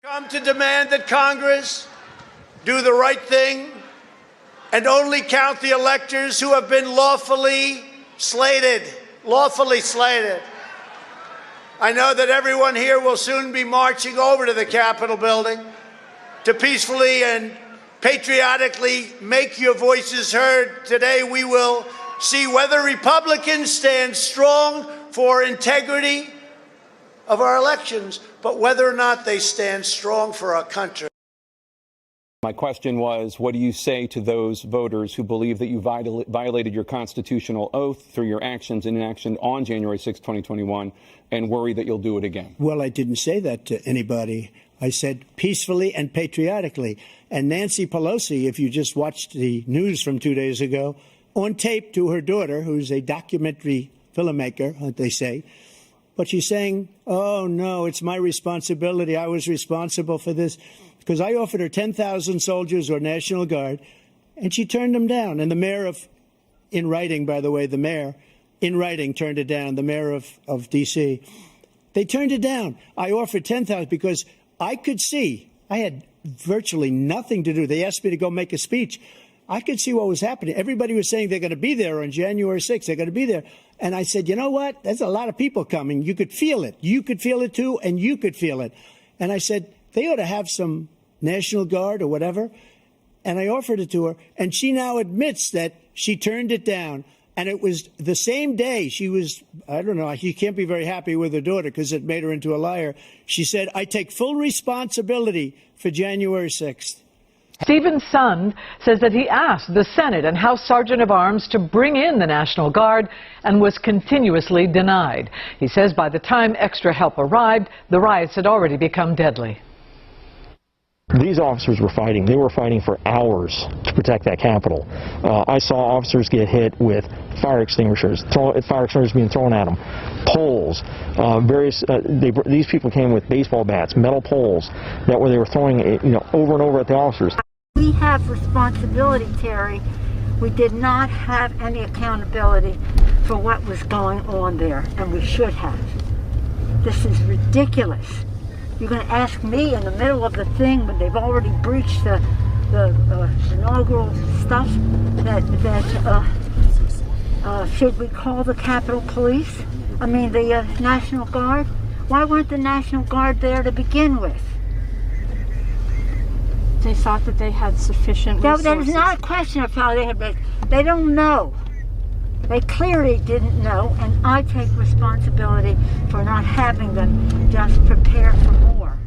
Come to demand that Congress do the right thing and only count the electors who have been lawfully slated. I know that everyone here will soon be marching over to the Capitol building to peacefully and patriotically make your voices heard. Today we will see whether Republicans stand strong for integrity of our elections, but whether or not they stand strong for our country. My question was, what do you say to those voters who believe that you violated your constitutional oath through your actions and inaction on January 6, 2021, and worry that you'll do it again? Well, I didn't say that to anybody. I said peacefully and patriotically. And Nancy Pelosi, if you just watched the news from 2 days ago, on tape to her daughter, who's a documentary filmmaker, they say, but she's saying, oh, no, it's my responsibility. I was responsible for this. Because I offered her 10,000 soldiers or National Guard, and she turned them down. And the mayor in writing, by the way, the mayor in writing turned it down, the mayor of D.C. They turned it down. I offered 10,000 because I could see, I had virtually nothing to do. They asked me to go make a speech. I could see what was happening. Everybody was saying they're going to be there on January 6th. They're going to be there. And I said, you know what? There's a lot of people coming. You could feel it. You could feel it, too, and you could feel it. And I said, they ought to have some National Guard or whatever. And I offered it to her. And she now admits that she turned it down. And it was the same day she was, I don't know, she can't be very happy with her daughter because it made her into a liar. She said, I take full responsibility for January 6th. Stephen Sund says that he asked the Senate and House Sergeant of Arms to bring in the National Guard and was continuously denied. He says by the time extra help arrived, the riots had already become deadly. These officers were fighting. They were fighting for hours to protect that Capitol. I saw officers get hit with fire extinguishers being thrown at them, poles, these people came with baseball bats, metal poles that they were throwing, over and over at the officers. We have responsibility, Terry. We did not have any accountability for what was going on there, and we should have. This is ridiculous. You're going to ask me in the middle of the thing when they've already breached the inaugural stuff should we call the Capitol Police? I mean the National Guard? Why weren't the National Guard there to begin with? They thought that they had sufficient resources. That is not a question of how they had. They don't know. They clearly didn't know, and I take responsibility for not having them just prepare for more.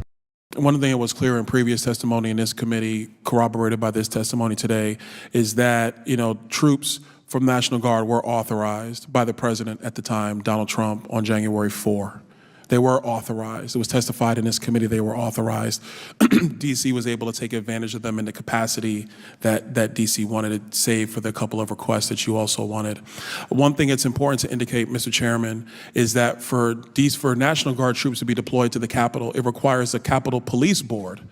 One thing that was clear in previous testimony in this committee, corroborated by this testimony today, is that, troops from National Guard were authorized by the president at the time, Donald Trump, on January 4. They were authorized. It was testified in this committee they were authorized. D.C. was able to take advantage of them in the capacity that D.C. wanted to save for the couple of requests that you also wanted. One thing it's important to indicate, Mr. Chairman, is that for National Guard troops to be deployed to the Capitol, it requires the Capitol Police Board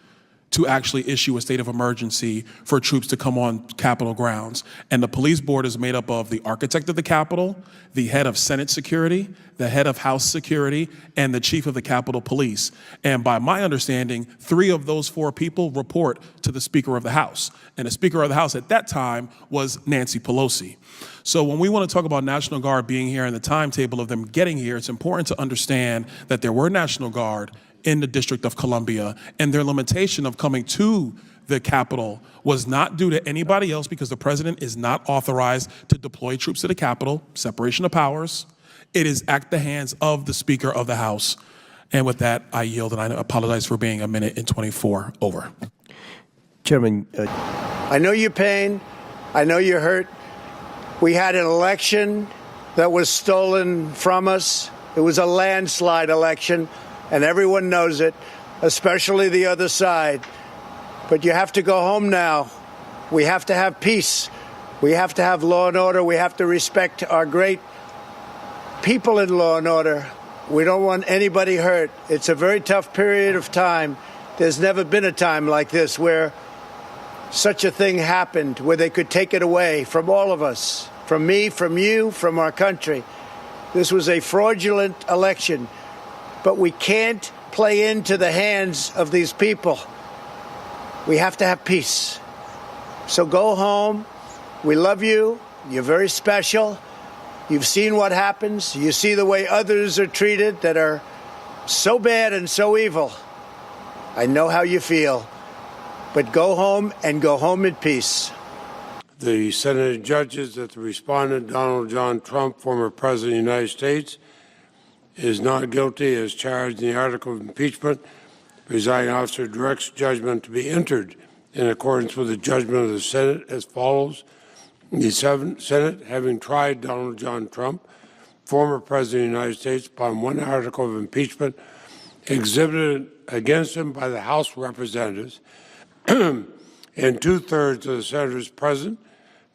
to actually issue a state of emergency for troops to come on Capitol grounds. And the police board is made up of the architect of the Capitol, the head of Senate security, the head of House security, and the chief of the Capitol Police. And by my understanding, 3 of those 4 people report to the Speaker of the House. And the Speaker of the House at that time was Nancy Pelosi. So when we want to talk about National Guard being here and the timetable of them getting here, it's important to understand that there were National Guard in the District of Columbia, and their limitation of coming to the Capitol was not due to anybody else because the president is not authorized to deploy troops to the Capitol, separation of powers. It is at the hands of the Speaker of the House. And with that, I yield, and I apologize for being 1:24 over. Chairman. I know your pain. I know you're hurt. We had an election that was stolen from us. It was a landslide election. And everyone knows it, especially the other side. But you have to go home now. We have to have peace. We have to have law and order. We have to respect our great people in law and order. We don't want anybody hurt. It's a very tough period of time. There's never been a time like this where such a thing happened, where they could take it away from all of us, from me, from you, from our country. This was a fraudulent election. But we can't play into the hands of these people. We have to have peace. So go home. We love you. You're very special. You've seen what happens. You see the way others are treated that are so bad and so evil. I know how you feel. But go home and go home in peace. The Senate judges that the respondent, Donald John Trump, former President of the United States, is not guilty as charged in the article of impeachment. The presiding officer directs judgment to be entered in accordance with the judgment of the Senate as follows. The Senate, having tried Donald John Trump, former President of the United States, upon one article of impeachment exhibited against him by the House of Representatives, and two-thirds of the senators present,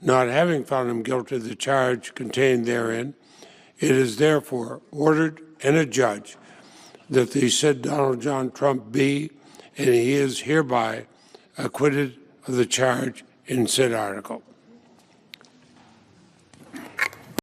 not having found him guilty of the charge contained therein, it is therefore ordered and adjudged that the said Donald John Trump be, and he is hereby, acquitted of the charge in said article.